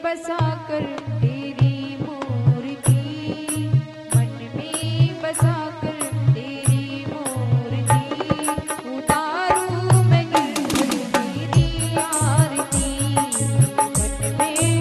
बसा कर तेरी मूर्ति, मन में बसा कर तेरी मूर्ति, उतारूं मैं गिरधर तेरी आरती, मन में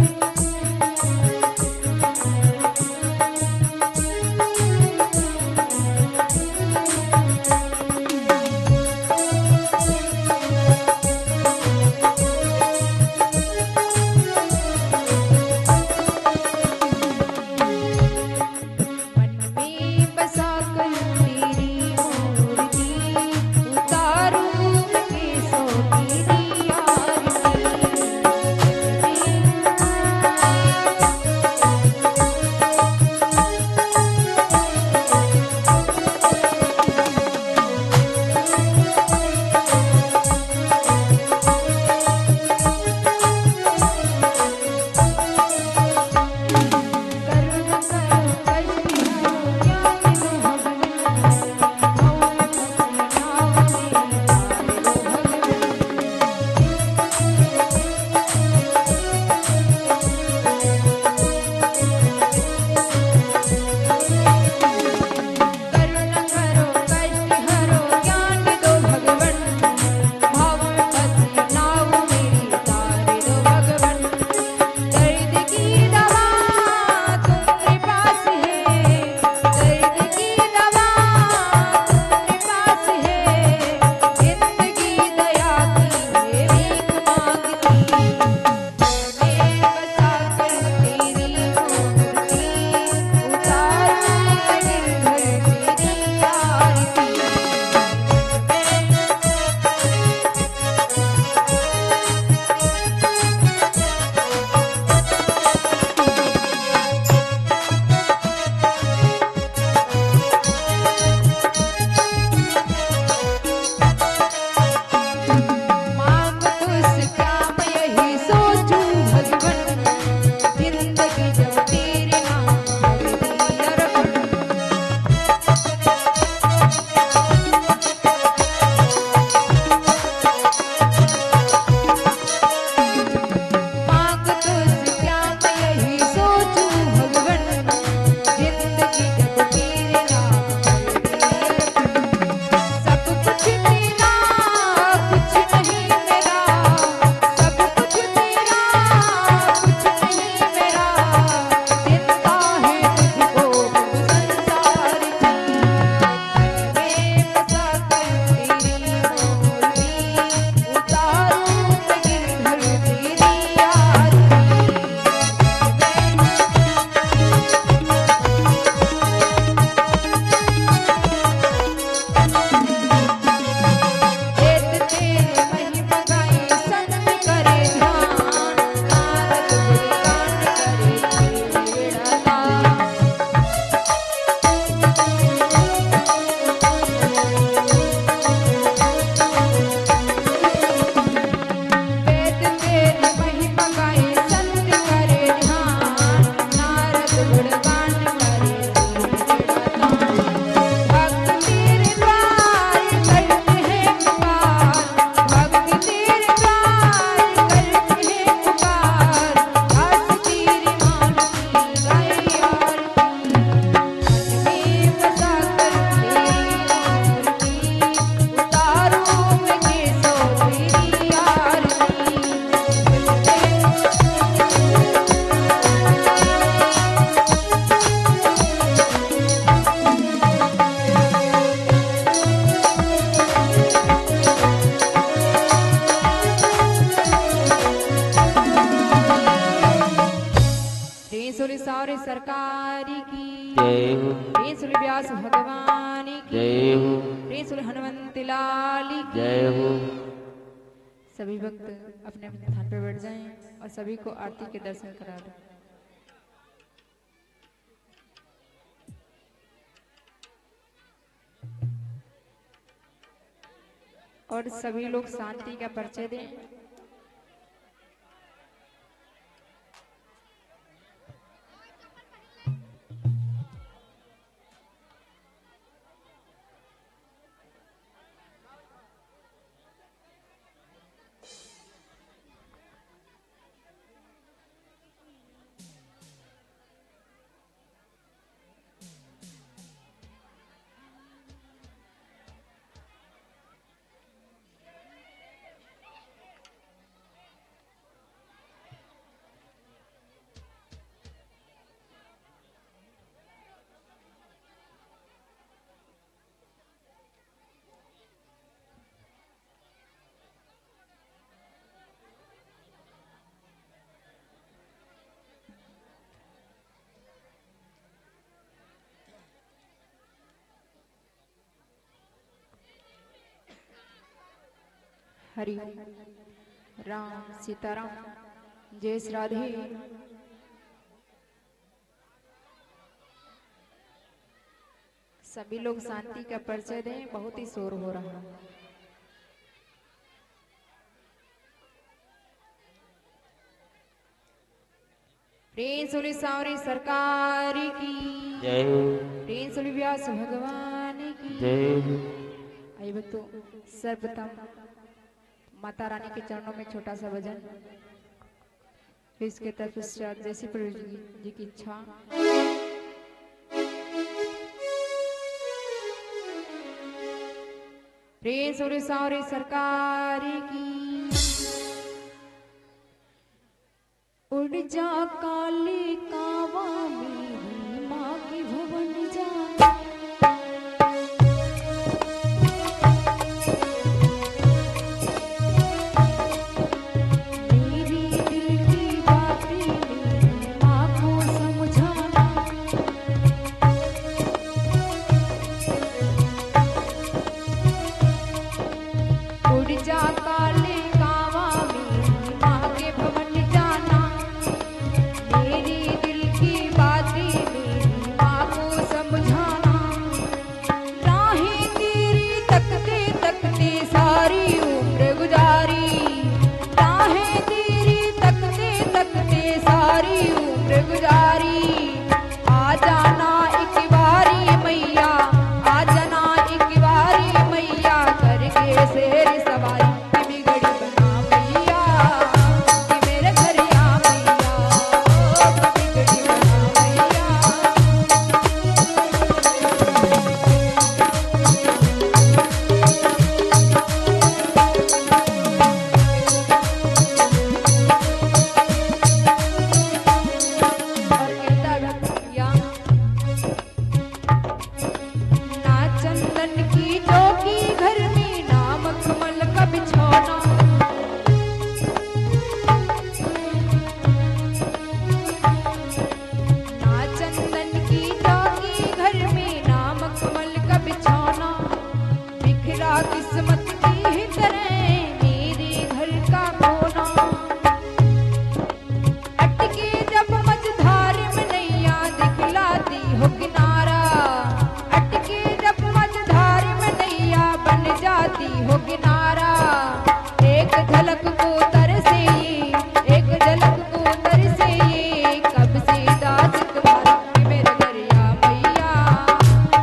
सारे सरकारी की जय हो, रेसुल व्यास भगवान की जय हो, रेसुल हनुमंत लाल की जय हो। सभी भक्त अपने अपने स्थान पर बैठ जाएं और सभी को आरती के दर्शन करा दें। और सभी लोग शांति का परिचय दें। हरि राम सीताराम जय श्री राधे। सभी लोग शांति का परिचय दें, बहुत ही शोर हो रहा है। प्रेम सुली सावरी सरकार की जय। प्रेम सुली व्यास भगवान की जय। आइए भक्तों, सर्वप्रथम माता रानी के चरणों में छोटा सा भजन, फिर इसके तत्पश्चात जैसी प्रभु जी की इच्छा। प्रेम सुली सावरी सरकार की उड़ जा काली कावा मेरी माँ की भवन जा। मेरी दिल की बातें मेरी माँ को समझाना। उड़ जा काले कावा मेरी माँ के भवन जाना। मेरी दिल की बातें मेरी माँ को समझाना। राहें तेरी तकते तकते सारी उम्र गुजारी। राहें तेरी तकते तकते सारी उम्र गुजारी। आ जाना एक बारी मैया, आ जाना एक बारी मैया, करके शेर सवारी की बिगड़ी बना मैया, कि मेरे घर आ मैया, ओ बिगड़ी बना मैया। और कहता भक्तिया ना चंदन की चौकी घर में, ना मखमल का बिछौना। ना चंदन की चौकी घर में, ना मखमल का बिछौना। बिखरा किस्मत की तरह मेरे घर का कोना। अटके जब मझधार में नैया दिखलाती हो किनारा। अटके जब मझधार में नैया बन जाती हो किनारा। एक झलक को तरसे ये, एक झलक को तरसे ये, कब से दास तुम्हारा कि मेरे घर आ मैया,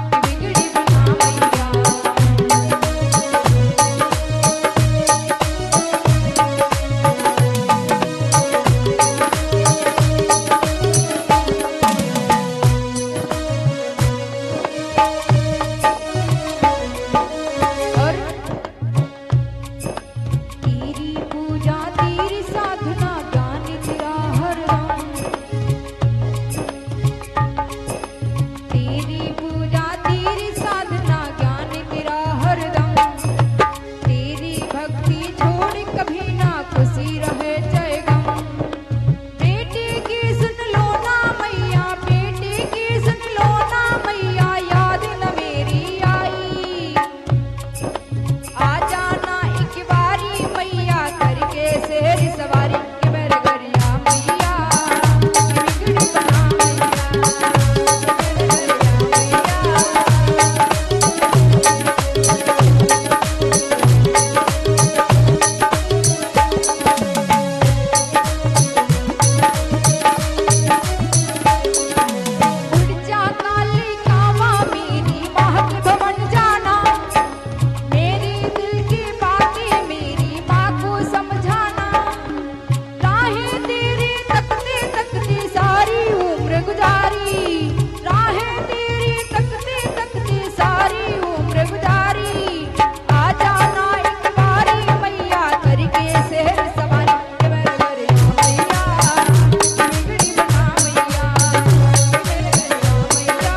कि बिगड़ी बना मैया। और तेरी पूजा तेरी साधना ज्ञान तेरा हरदम। तेरी पूजा तेरी साधना ज्ञान तेरा हरदम। तेरी भक्ति छोड़ कभी ना खुशी रहे जय गम। बेटे की सुन लो ना मैया, बेटे की सुन लो ना मैया, याद न मेरी आई। आ जाना एक बारी मैया, करके शेर सवारी कि मेरे घर आ मैया, कि बिगड़ी बना मैया, कि मेरे घर आ मैया। उड़ जा काली कावा मेरी माँ के भवन जाना। मेरी दिल की बातें मेरी माँ को समझाना। राहें तेरी तकते तकते सारी उम्र गुजारी। राहें तेरी तकते तकते सारी उम्र गुजारी। आ जाना एक बारी मैया, करके शेर सवारी कि मेरे घर आ मैया, कि बिगड़ी बना मैया, कि मेरे घर आ मैया।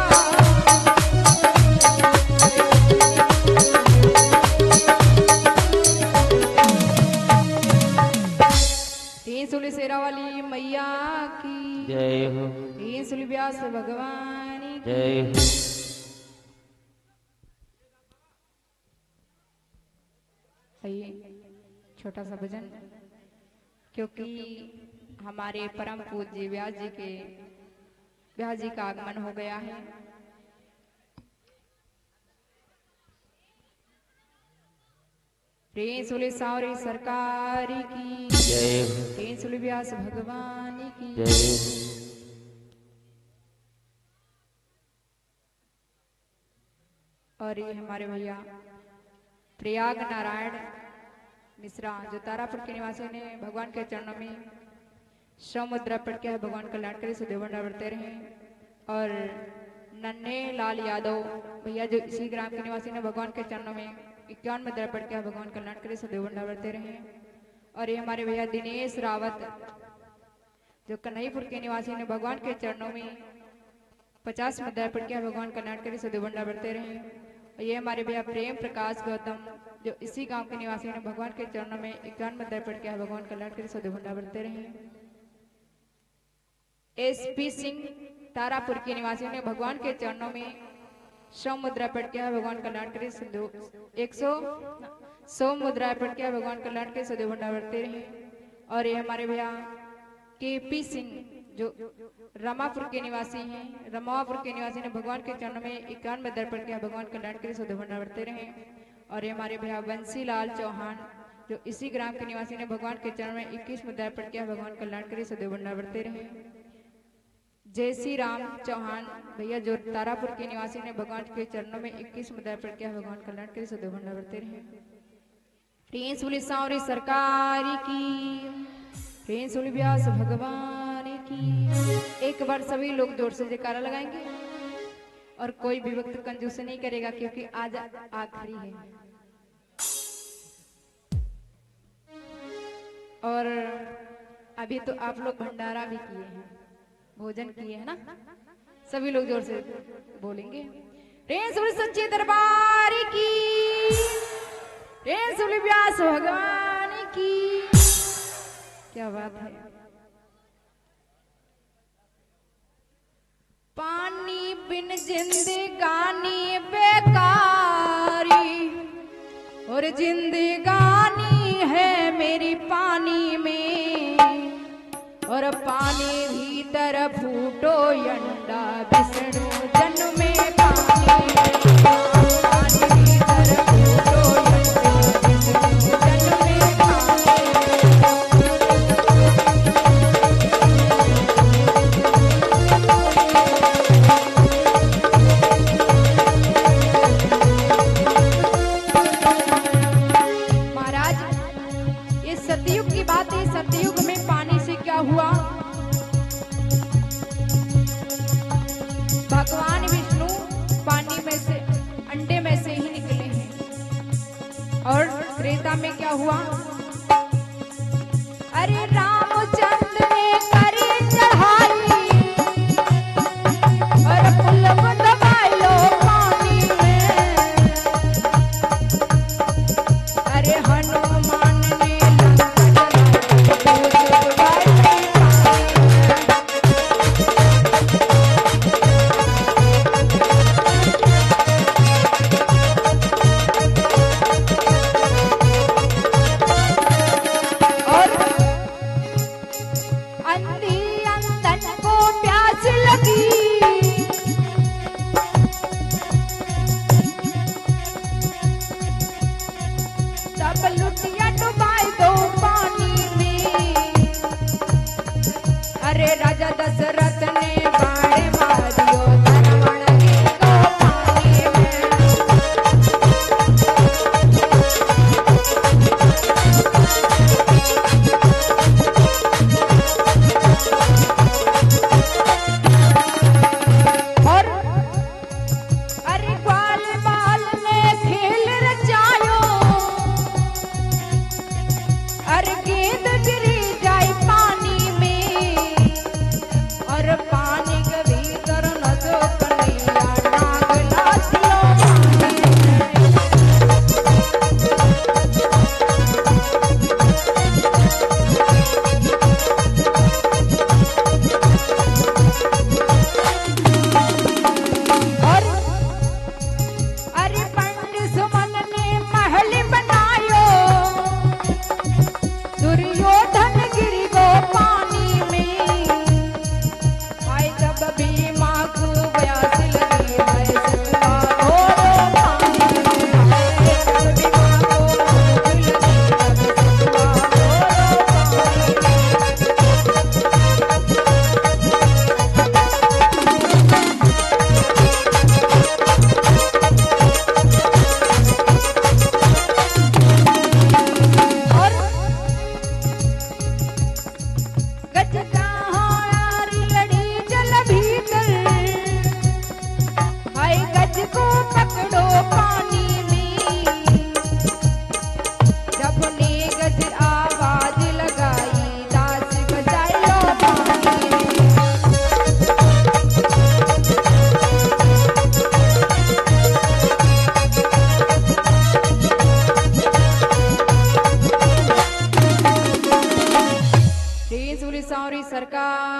तीन सुली शेरा वाली मैया की जय हो। तीन सुली व्यास भगवान की जय हो। आइए छोटा सा भजन, क्योंकि हमारे परम पूज्य व्यास जी का आगमन हो गया है। सुले सावरे सरकार की जय, सुले व्यास भगवान की जय। और ये हमारे भैया प्रयाग नारायण मिश्रा जो तारापुर के निवासी ने भगवान के चरणों में समुद्र पट के भगवान कल्याण करे सुदेव भंडार बढ़ते रहे। और नन्हे लाल यादव भैया जो इसी ग्राम के निवासी ने भगवान के चरणों में 51 मुद्रा पट के भगवान कल्याण करे सुदेव भंडार बढ़ते रहे। और ये हमारे भैया दिनेश रावत जो कन्हईपुर के निवासी ने भगवान के चरणों में 50 मुद्रा पट के भगवान कल्याण करे सुदेव भंडार बढ़ते रहे। और ये हमारे भैया प्रेम प्रकाश गौतम जो इसी गांव के निवासी ने भगवान के चरणों में 51 मुद्रा पट के भगवान कल्याण करे सुदेव भंडार बढ़ते रहे। SP सिंह तारापुर के निवासी ने भगवान के चरणों में 100 मुद्रा पट के भगवान कल्याण करे 100 मुद्रा पट के भगवान कल्याण के सुदेव भंडार बढ़ते रहे। और ये हमारे भैया KP सिंह जो रमापुर के निवासी हैं, रमापुर के निवासी ने भगवान के चरणों में 51 मुद्रा पट के भगवान कल्याण करे सुदेव भंडार बढ़ते रहे। और ये हमारे भैया बंसीलाल चौहान जो इसी ग्राम के निवासी ने भगवान के चरणों में 21 मुद्रा पट के भगवान कल्याण करे सुदेव भंडार बढ़ते रहे। जय श्री राम चौहान भैया जो तारापुर के निवासी ने भगवान के चरणों में 21 मुद्रा पट के भगवान कल्याण करे सुदेव भंडार बढ़ते रहे। प्रेम सुली सावरी सरकार की, प्रेम सुली व्यास भगवान की। एक बार सभी लोग जोर से जयकारा लगाएंगे और कोई भी वक्त कंजूसी नहीं करेगा क्योंकि आज आखिरी है। और अभी तो आप लोग भंडारा भी किए हैं, भोजन किए है ना, सभी लोग जोर से बोलेंगे। प्रेम सच्चे दरबार की, प्रेम व्यास भगवान की। क्या बात है। पानी बिन जिंदगानी बेकारी और जिंदगानी है मेरी पानी में। और पानी भीतर फूटो अंडा विष्णु जन्म में पानी में। पानी भीतर फूटो अंडा विष्णु जन्म में पानी महाराज, ये सतयुग की बात है। सतयुग में पानी से क्या हुआ, भगवान विष्णु पानी में से अंडे में से ही निकले हैं। और त्रेता में क्या हुआ, अरे रामचंद्र ने करी चढ़ाई और पुल दबालो पानी में। अरे हनुमान ने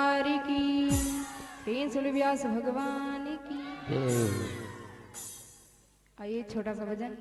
सरकार की, प्रिंस व्यास भगवान की। आइए छोटा सा भजन।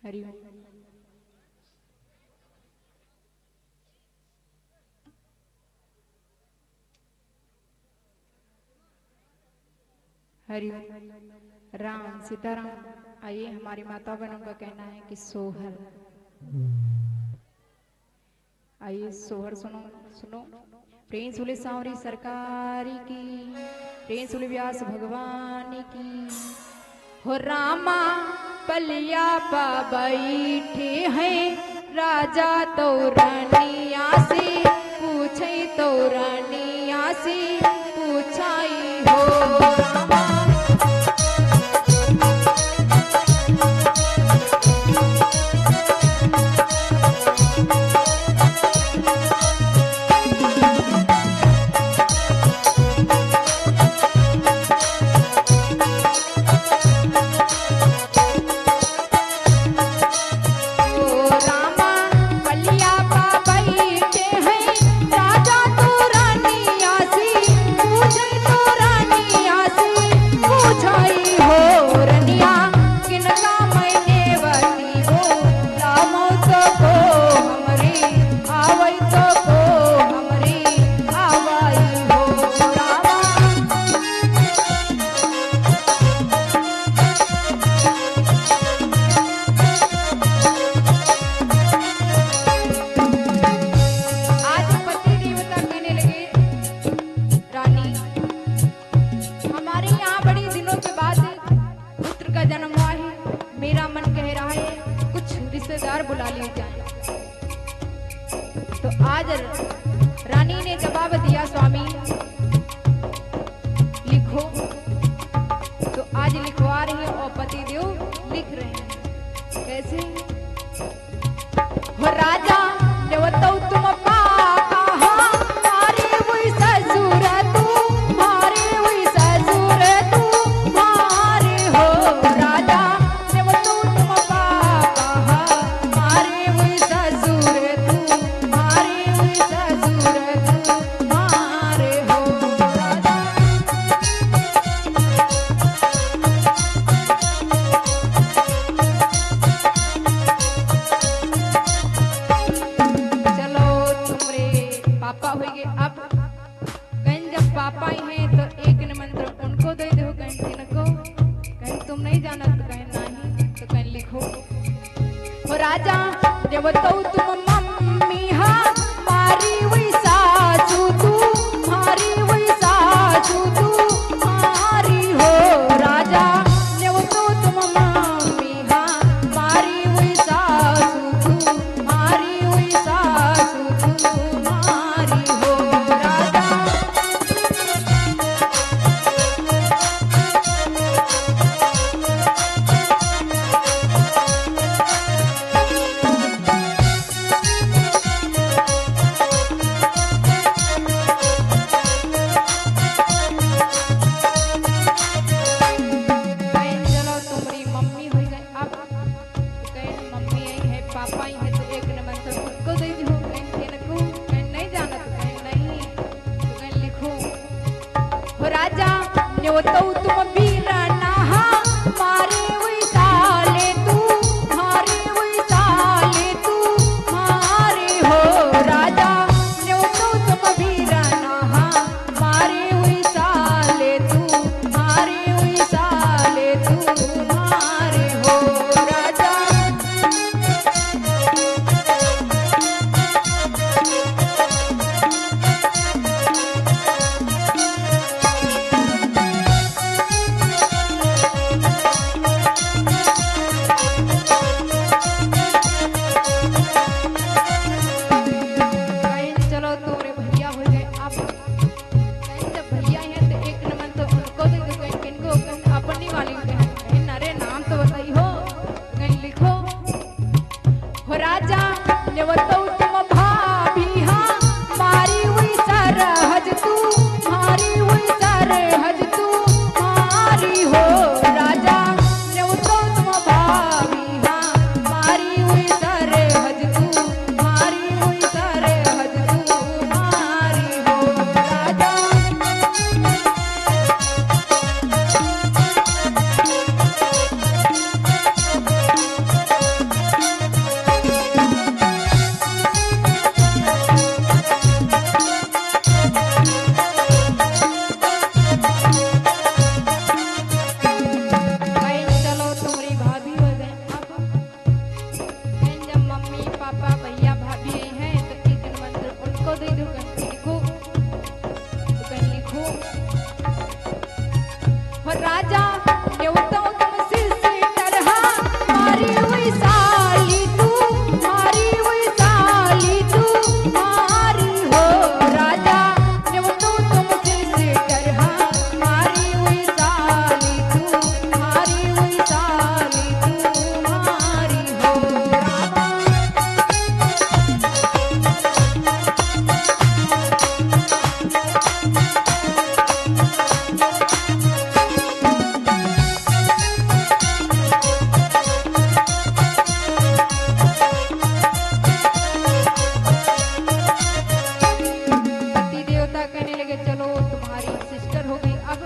हरि ओम। हरि ओम। राम सीताराम। आइए हमारी माता बहनों का कहना है कि सोहर। आइए सोहर सुनो सुनो। प्रिंस सांवरी सरकार की, प्रिंस व्यास भगवान की। हो रामा पलिया पा बैठे हैं राजा तो रानिया से पूछे तो रानिया से पूछाई हो रामा। बुला लिए जाए। तो आज रानी ने जवाब दिया स्वामी लिखो। तो आज लिखवा रही है और पतिदेव लिख रहे हैं। कैसे? हो राजा जब तो तुम पापा ही हैं तो एक निमंत्रण उनको दे दो, कहीं तिनको, कहीं तुम नहीं जाना तो कहीं नहीं, तो कहीं लिखो। हो राजा जब तो तुम न्योतो तुम वीरना मारे हुई साले तू मारे हुई साले तू मारे हो राजा न्योतो तुम वीरना मारे हुई साले तू मारे हुई साले तू मारे हो राजा चलो तुम्हारे भैया हो गए आप जब भैया हैं तो एक नंबर तो उनको दे दो कहीं किनको कहीं अपनी वाली कहीं अरे नाम तो बताई हो कहीं लिखो हो राजा ने बताओ तुम भाभी हाँ मारी हुई सरहद तू मारी हुई सरहद तू मारी हो राजा ने बताओ तुम भाभी हाँ मारी हुई सरहद तू मारी हुई सरहद तू मारी हो राजा भाई चलो तुम्हारी भाभी हो गए अब जब मम्मी पापा भैया भाभी हैं तो एक मंत्र उनको दे दो कहीं लिखो तो कहीं लिखो हो राजा न्योतो तुम सिर तरह मारी हुई साली तू मारी हुई साली तू मारी हो राजा न्योतो तुम सिर तरह मारी हुई साली तू मारी हुई साली तू मारी हो राजा पति देवता कहने लगे चलो तुम्हारी सिस्टर हो गई अब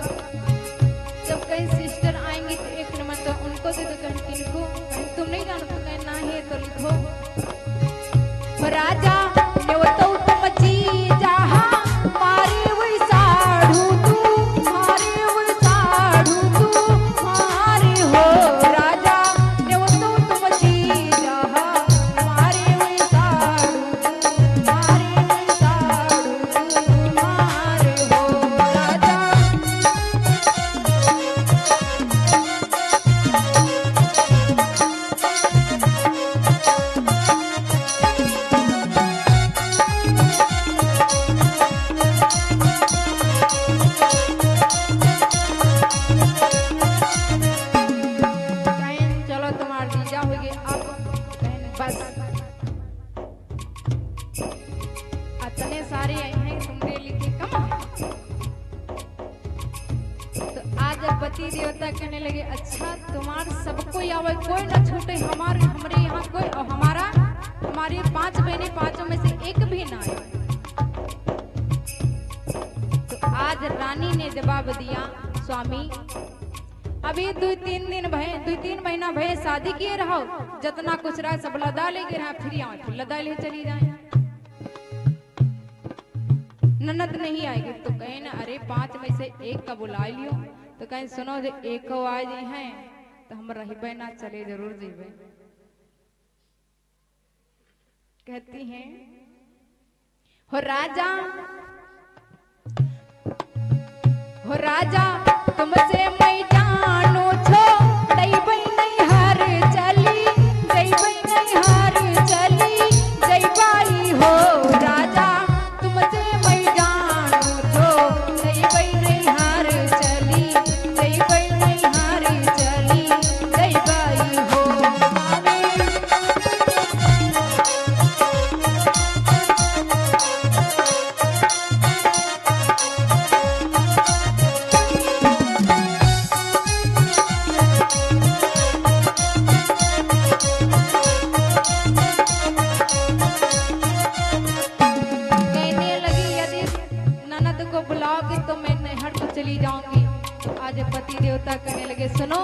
जब कहीं सिस्टर आएंगी तो एक नंबर तो उनको दे दो कहीं किनको कहीं तुम नहीं जानो तो कहीं ना है तो लिखो हो राजा न्योतो तुम जीजा मारी हुई साढ़ू तू मारी हुई साढ़ू तू मारी हो राजा न्योतो तुम जीजा मारी हुई साढ़ू तू मारी हुई साढ़ू तू मारे हो राजा बहन चलो तुम्हार जीजा हो गए अब बहन बस इतने सारे हैं तुमरे लिखे कम तो आज जब पति देवता कहने लगे अच्छा तुम्हार सबको आवे कोई न छूटे हमरे यहाँ कोई और हमारी 5 बहनें 5 में से एक भी ना आए तो आज रानी ने जवाब दिया स्वामी अभी 2-3 महीना भय शादी किए रहो जितना कुछ रहा सब लदा ले गए फिर यहाँ फिर लदा ले चली जाए ननद नहीं आएगी तो कहे ना अरे 5 में से एक का बुला लियो तो कहीं सुनो जो एक को आ जाए हैं तो हम रही ना चले जरूर जीवे कहती हैं हो राजा तुमसे मैं जानो छो दैबै नहीं हर चली दैबै नहीं हर चली दैबाई हो राजा तुमसे मैं जानो छो दैबै नहीं हर चली दैबै नहीं हर चली दैबाई हो आज पति देवता कहने लगे सुनो,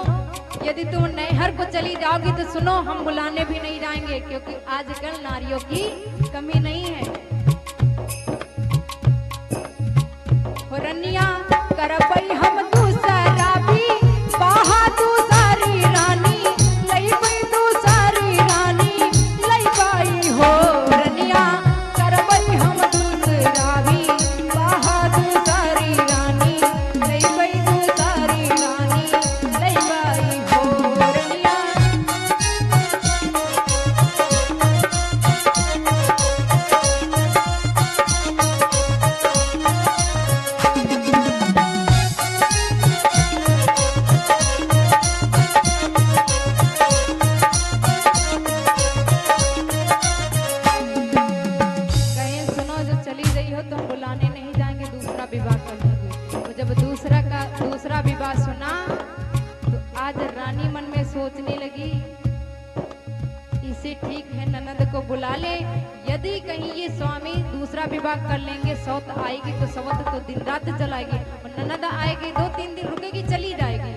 यदि तुम नैहर को चली जाओगी तो सुनो हम बुलाने भी नहीं जाएंगे, क्योंकि आजकल नारियों की कमी नहीं है। रनिया करबई हम दूसरा भी बाहा दूसरी रानी लई गई दूसरी रानी लई बाई हो। रनिया करबई हम दूसरा भी बाहा दूसरी रानी लई गई दूसरी रानी लई बाई हो। रनिया दूसरा विवाह सुना तो आज रानी मन में सोचने लगी, इसे ठीक है ननद को बुला ले, यदि कहीं ये स्वामी दूसरा विवाह कर लेंगे सौत आएगी तो सवत तो दिन रात चलाएगी, और ननद आएगी 2-3 दिन रुकेगी चली जाएगी।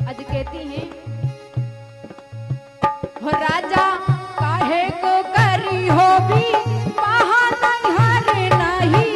आज कहती हैं हो राजा काहे को करी हो भी बाहा नहीं हारे नहीं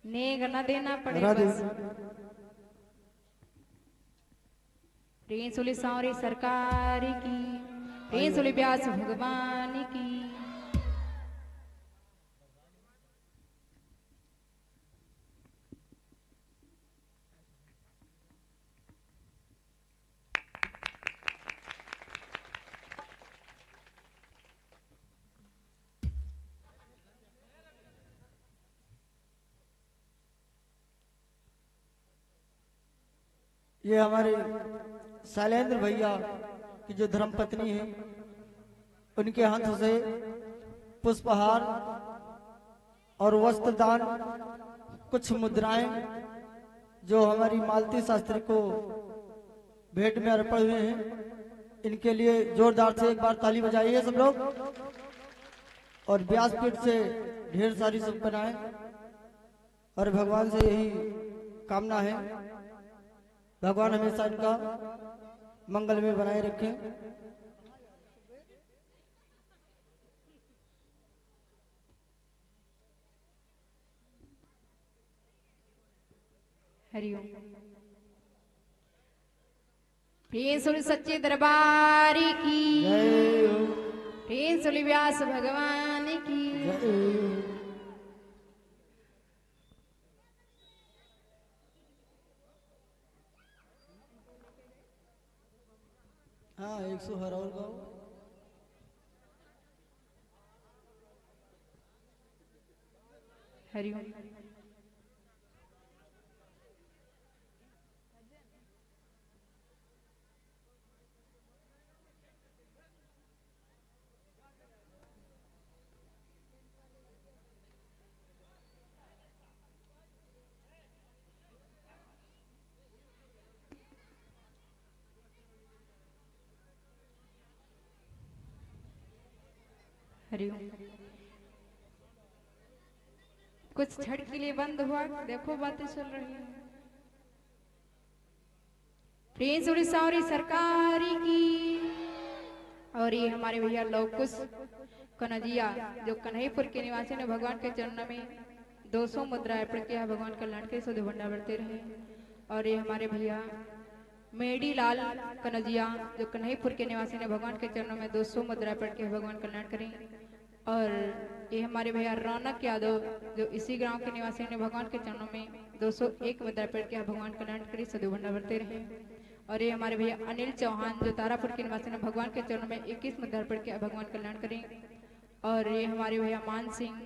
नेग न देना पड़े बस। प्रिंसुली सावरी सरकार की, प्रिंसुली व्यास भगवान की। ये हमारे शैलेंद्र भैया की जो धर्मपत्नी है उनके हाथ से पुष्पहार और वस्त्रदान, कुछ मुद्राएं जो हमारी मालती शास्त्री को भेंट में अर्पण हुए हैं, इनके लिए जोरदार से एक बार ताली बजाइए सब लोग। और व्यासपीठ से ढेर सारी शुभकामनाएं और भगवान से यही कामना है, भगवान हमेशा इनका मंगल में बनाए रखें। हरिओम। प्रिय सुन सच्चे दरबार की, जय हो, प्रिय सुन व्यास भगवान की। जय हो। हाँ 100 हर और गाओ। हरिओम। हरिओम। कुछ क्षण के लिए बंद हुआ, देखो बातें चल रही हैं। प्रिंस उड़ीसा और सरकारी की। और ये हमारे भैया लौकुश कनजिया जो कन्हैपुर के निवासी ने भगवान के चरणों में 200 मुद्रा अर्पण किया, भगवान कल्याण के सुध भंडार बढ़ते रहे। और ये हमारे भैया मेडी लाल कनजिया जो कन्हैपुर के निवासी ने भगवान के चरणों में 200 मुद्रा अर्पण किया, भगवान कल्याण करें। और ये हमारे भैया रौनक यादव जो इसी गांव के निवासी ने भगवान के चरणों में 201 मुद्रा अर्पण किया, भगवान कल्याण करें, सदैव भंडार बढ़ते रहे। और ये हमारे भैया अनिल चौहान जो तारापुर के निवासी ने भगवान के चरणों में 21 मुद्रा अर्पण किया, भगवान कल्याण करें। और ये हमारे भैया मान सिंह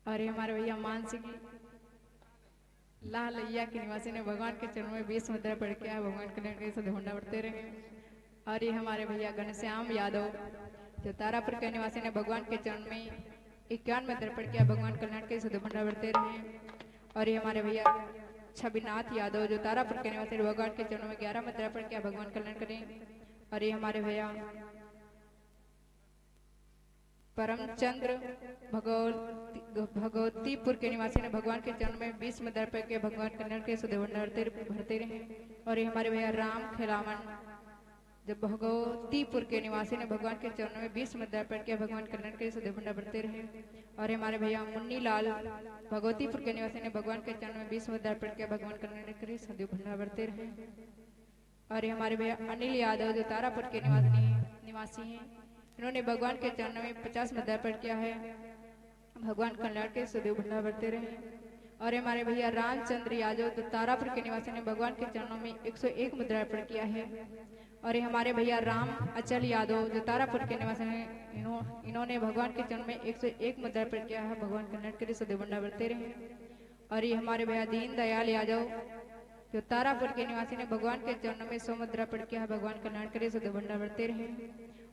और ये हमारे भैया मान सिंह लालैया के निवासी ने भगवान के चरणों में 20 मुद्रा पढ़ के आया, भगवान कल्याण के सदैव भंडार बढ़ते रहे। और ये हमारे भैया घनश्याम यादव जो तारापुर के निवासी ने भगवान के चरण में 51 मुद्रा पढ़ के आया, भगवान कल्याण के सदैव भंडार बढ़ते रहे। और ये हमारे भैया छबिनाथ यादव जो तारापुर के निवासी ने भगवान के चरणों में 11 मुद्रा पढ़ के आया, भगवान कल्याण करें। और ये हमारे भैया परमचंद्र भगवतीपुर के निवासी ने भगवान के चरण में 20 मुद्रा अर्पण किया, भगवान कल्याण के सदैव भंडार भरते रहे। और ये हमारे भैया राम खिलावन जब भगवतीपुर के निवासी ने भगवान के चरणों में 20 मुद्रा अर्पण किया, भगवान कल्याण के सदैव भंडार भरते रहे। और हमारे भैया मुन्नी लाल भगवतीपुर के निवासी ने भगवान के चरणों में 20 मुद्रा अर्पण किया, भगवान कल्याण के सदैव भंडार भरते रहे। और ये हमारे भैया अनिल यादव जो तारापुर के निवासी हैं, इन्होंने भगवान के चरणों में 50 मुद्रा अर्पण किया है, भगवान कल्याण के सदैव भंडार बढ़ते रहे। और हमारे भैया रामचंद्र यादव जो तारापुर के निवासी ने भगवान के चरणों में 101 मुद्रा अर्पण किया है। और ये हमारे भैया राम अचल यादव जो तारापुर के निवासी ने इन्होंने भगवान के चरणों में 101 मुद्रा अर्पण किया है, भगवान कल्याण के सदैव भंडार बढ़ते रहे। और ये हमारे भैया दीन दयाल यादव जो तारापुर के निवासी ने भगवान के चरणों में 100 मुद्रा अर्पण किया है, भगवान कल्याण के सदैव भंडार बढ़ते रहे।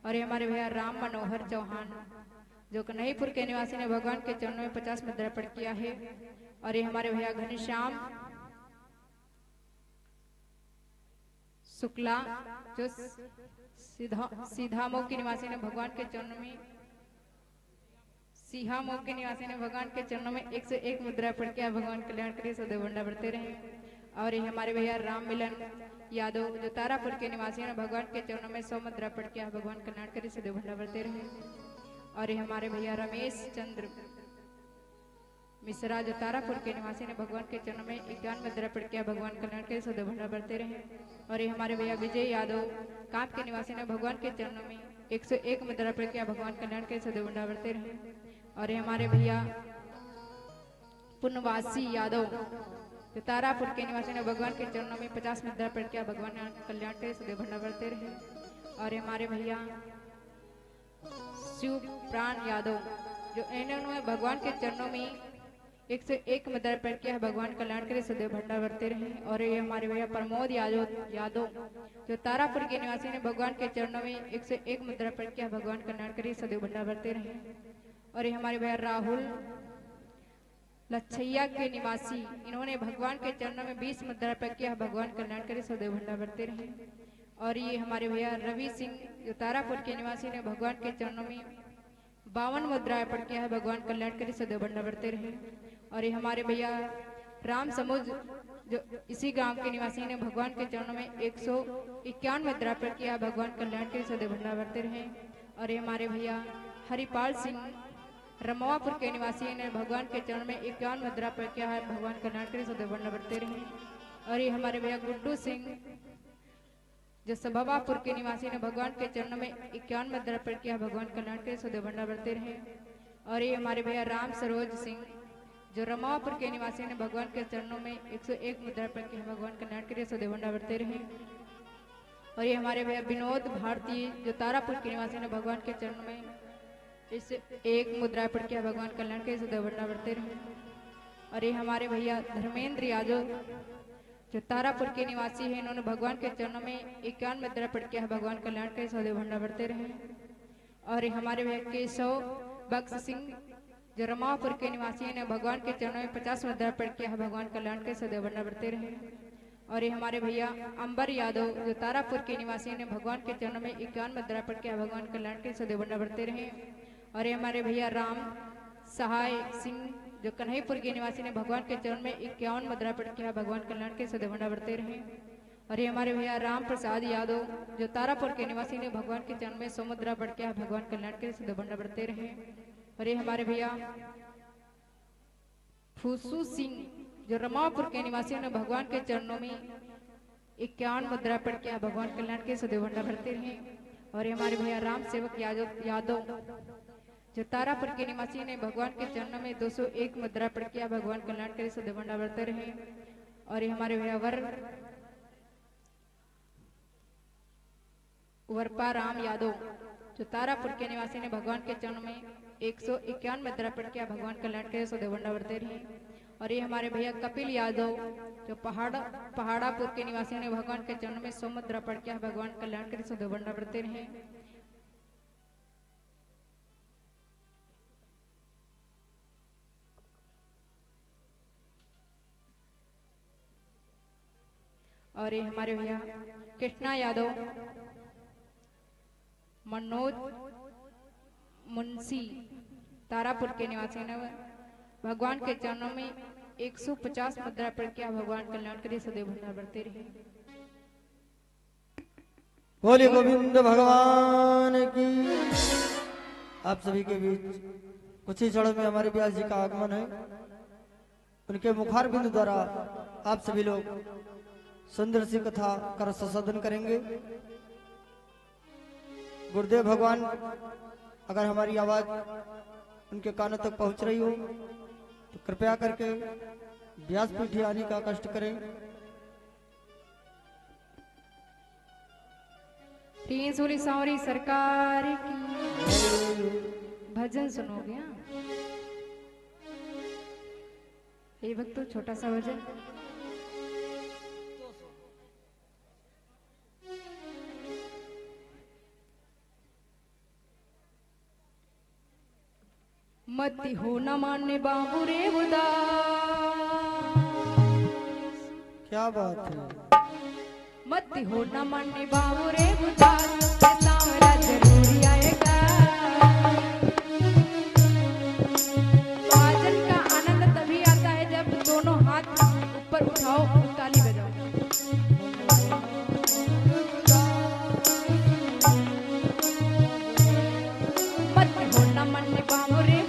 और ये हमारे भैया राम मनोहर चौहान जो कन्हैपुर के निवासी ने भगवान के चरणों में 50 मुद्रा अर्पण किया है। और ये हमारे भैया घनश्याम शुक्ला जो सीधामऊ के निवासी ने भगवान के चरणों में सीहामऊ के निवासी ने भगवान के चरणों में 101 मुद्रा अर्पण किया, भगवान कल्याण के सदैव भंडार बढ़ते रहे। और ये हमारे भैया राम मिलन यादव जो तारापुर के निवासी ने भगवान के चरणों में 100 मुद्रा अर्पण किया, भगवान कल्याण के सदैव भंडार बढ़ते रहे। और ये हमारे भैया रमेश चंद्र मिश्रा जो तारापुर के निवासी ने भगवान के चरणों में 51 मुद्रा अर्पण किया, भगवान कल्याण के सदैव भंडार बढ़ते रहे। और ये हमारे भैया विजय यादव कांप के निवासी ने भगवान के चरणों में 101 मुद्रा अर्पण किया, भगवान कल्याण के सदैव भंडार बढ़ते रहे। और ये हमारे भैया पुनवासी यादव जो तारापुर के निवासी ने भगवान के चरणों में 50 मुद्रा अर्पण किया, भगवान कल्याण के सदैव भंडार बढ़ते रहे। और हमारे भैया शिव प्राण यादव जो इन्होंने भगवान के चरणों में 101 मुद्रा पढ़ के भगवान कल्याण करे सदैव भंडार बरते रहे। और ये हमारे भैया प्रमोद यादव जो तारापुर के निवासी ने भगवान के चरणों में 101 मुद्रा पढ़ के भगवान कल्याण करे सदैव भंडार बरते रहे। और ये हमारे भैया राहुल लच्छैया के निवासी, इन्होंने भगवान के चरणों में 20 मुद्रा पढ़ के भगवान कल्याण करे सदैव भंडार बरते रहे। और ये हमारे भैया रवि सिंह जो तारापुर के निवासी ने भगवान के चरणों में 52 मुद्राएं पढ़ के भगवान कल्याण करे सदैव भंडार बरते रहे। और ये हमारे भैया राम समुज जो इसी गांव के निवासी ने भगवान के चरणों में 151 मुद्रा पढ़ के भगवान कल्याण करे सदैव भंडार बरते रहे। और ये हमारे भैया हरिपाल सिंह रमवापुर के निवासी ने भगवान के चरण में 51 मुद्रा पढ़ के भगवान कल्याण करे सदैव भंडार बरते रहे। और ये हमारे भैया गुड्डू सिंह जो सभावापुर के निवासी ने भगवान के चरणों में 51 मुद्रा पढ़ के भगवान कल्याण करे सदैव भंडार बरते रहे। और ये हमारे भैया राम सरोज सिंह जो रमापुर के निवासी ने भगवान के चरणों में 101 मुद्रा पढ़ के भगवान कल्याण करे सदैव भंडार बरते रहे। और ये हमारे भैया विनोद भारती जो तारापुर के निवासी ने भगवान के चरणों में 101 मुद्रा पढ़ के भगवान कल्याण करे सदैव भंडार बरते रहे। और ये हमारे भैया धर्मेंद्र यादव जो तारापुर के निवासी है, इन्होंने भगवान के चरणों में 51 मुद्रा पढ़ के भगवान कल्याण करे सदैव भंडार बरते रहे। और ये हमारे भैया केशव बख्श सिंह जो रमापुर के निवासी ने भगवान के चरणों में 50 मुद्रा पढ़ के भगवान कल्याण करे सदैव भंडार बरते रहे। और ये हमारे भैया अंबर यादव जो तारापुर के निवासी ने भगवान के चरणों में 51 मुद्रा पढ़ के भगवान कल्याण करे सदैव भंडार बरते रहे। और ये हमारे भैया राम सहाय सिंह जो कन्हैपुर के निवासी ने भगवान के चरण में 51 मुद्रा पढ़ के भगवान कल्याण के सदैव भंडार बरते रहे। और ये हमारे भैया राम प्रसाद यादव जो तारापुर के निवासी ने भगवान के चरण में 100 मुद्रा पढ़ के भगवान कल्याण के सदैव भंडार बरते रहे। और ये हमारे भैया फूसू सिंह जो रमापुर के निवासी ने भगवान के चरणों में 51 मुद्रा पढ़ के भगवान कल्याण के सदैव भंडार बरते रहे। और ये हमारे भैया राम सेवक यादव जो तारापुर के निवासी ने भगवान के चरणों में 201 मुद्रा पढ़ के भगवान कल्याण के सदैव भंडार बरते रहे। और ये हमारे भैया वरपा राम यादव जो तारापुर के निवासी ने भगवान के चरणों में 151 मुद्रा पढ़ के भगवान कल्याण के सदैव भंडार बरते रहे। और ये हमारे भैया कपिल यादव जो पहाड़ापुर के निवासी ने भगवान के चरणों में 100 मुद्रा पढ़ के भगवान कल्याण के सदैव भंडार बरते रहे। और ये हमारे भैया कृष्णा यादव मनोज मुंशी तारापुर के निवासी ने भगवान के चरणों में 150 मुद्रा पढ़ के भगवान कल्याण करे सदैव भंडार बरते रहे। बोले गोविंद भगवान की। आप सभी के बीच कुछ ही क्षणों में हमारे व्यास जी का आगमन है। उनके मुखार बिंदु द्वारा आप सभी लोग सुंदर सी कथा कर संशोधन करेंगे। गुरुदेव भगवान अगर हमारी आवाज उनके कानों तक पहुंच रही हो तो कृपया करके व्यासपीठ आने का कष्ट करें। तीन सूली सावरी सरकार की भजन सुनोगे? ये भक्तों छोटा सा भजन। मत हो न मानने बाबू रे उदास। क्या बात है। मत हो न मानने बाबू रे उदास, सांवरा जरूरी आएगा। भजन का आनंद तभी आता है जब दोनों हाथ ऊपर उठाओ और ताली बजाओ। मत हो न मानने बाबू रे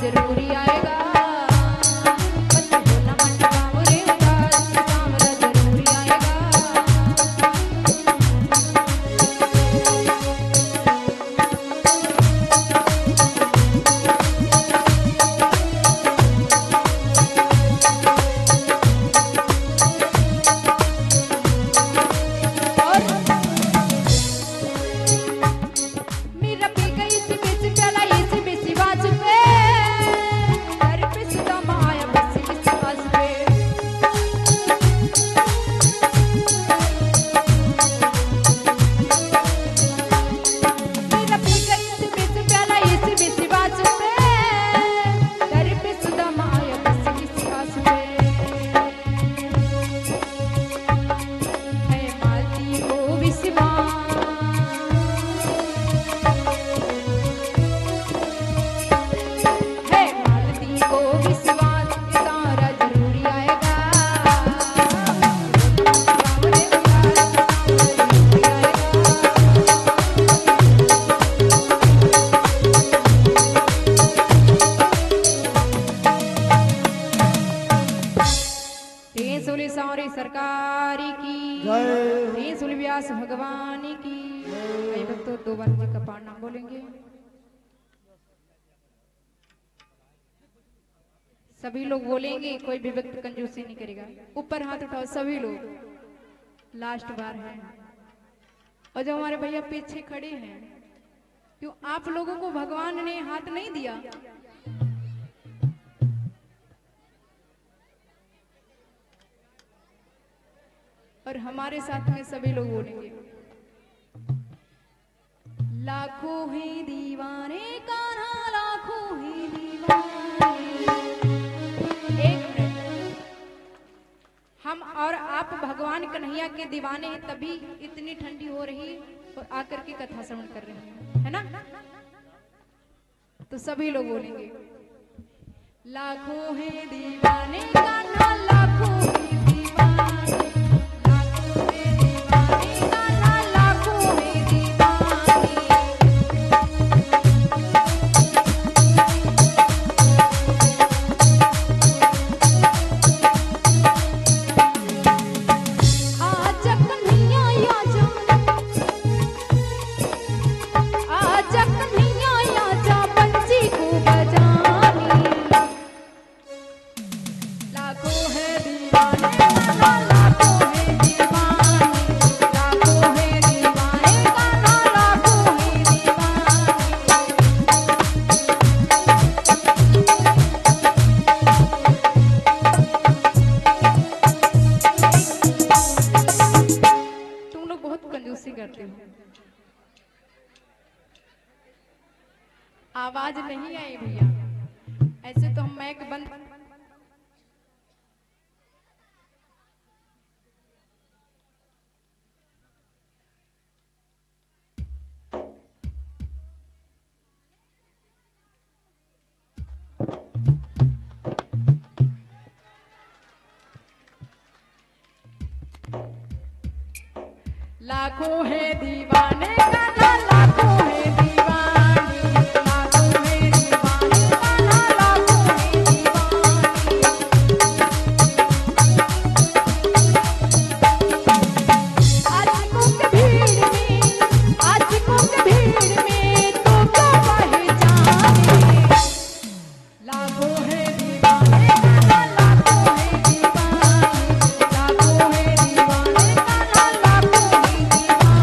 जरूरी आएगा। बच्चे बोलना मन बावरे उदास, सांवरा जरूरी आएगा। मेरा पी गई थी बिच प्याला इसी बिसी बाज पे, घर पे सीधा माया बसी बिसी बाज पे। मेरा पी गई थी बिच प्याला इसी बिसी बाज पे, घर पे सीधा माया बसी बिसी बाज पे। है मालती को विश्वास, है मालती को विश्वास, सारा जरूरी आएगा। बावरे उदास, सांवरा जरूरी आएगा। सोली सारी सरकारी की जय। सोली व्यास भगवान की। कई भक्तों 2 बार जी का पाठ नाम बोलेंगे। सभी लोग बोलेंगे, कोई भी व्यक्ति कंजूसी नहीं करेगा। ऊपर हाथ उठाओ सभी लोग। लास्ट बार है। और जो हमारे भैया पीछे खड़े हैं, क्यों आप लोगों को भगवान ने हाथ नहीं दिया? और हमारे साथ में सभी लोग बोलेंगे, लाखों ही दीवाने कान्हा, लाखों ही दीवाने। एक मिनट, हम और आप भगवान कन्हैया के दीवाने हैं, तभी इतनी ठंडी हो रही और आकर के कथा श्रवण कर रहे हैं, है ना? तो सभी लोग बोलेंगे, लाखों ही दीवाने कान्हा, लाखों ही दीवाने, लाखों ही दीवाने कान्हा, लाखों ही दीवाने। आजा कन्हैया आजा, आजा कन्हैया आजा, बंसी को बजाने। लाखों है दीवाने कान्हा, लाखों है दीवाने, लाखों है दीवाने कान्हा, लाखों है दीवाने। तुम लोग बहुत कंजूसी करते हो। आवाज नहीं आई भैया, ऐसे तो हम माइक बंद। लाखों है दीवाने कान्हा, लाखों है दीवाने, लाखों है दीवाने कान्हा, लाखों है दीवाने। आशिकों की भीड़ में, आशिकों की भीड़ में तो क्या पहचाने। लाखों है दीवाने कान्हा, लाखों है दीवाने, लाखों है दीवाने कान्हा, लाखों है दीवाने।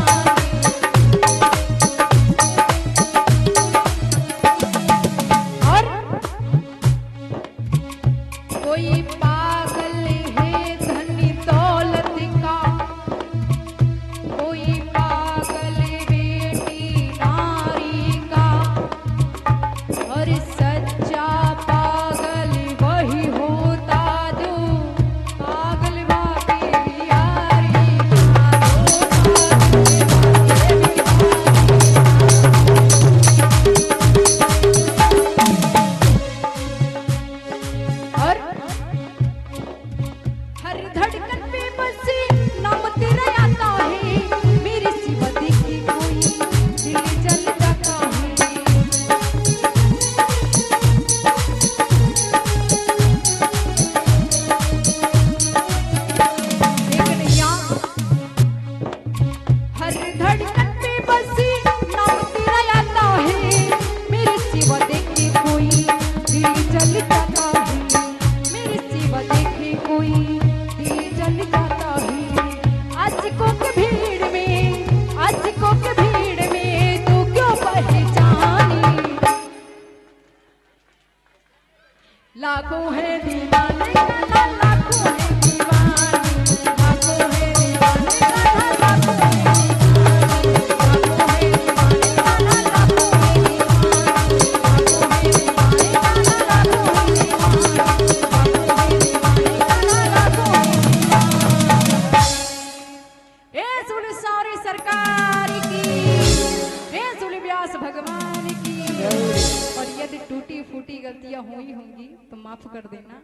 मुझसे टूटी फूटी गलतियां हुई होंगी तो माफ कर देना।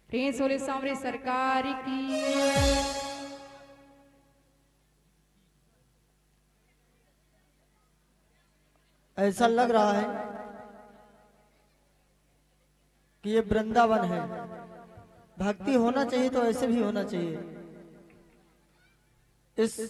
प्रेम सोले सांवरे सरकार की। ऐसा लग रहा है कि ये वृंदावन है। भक्ति होना चाहिए तो ऐसे भी होना चाहिए। इस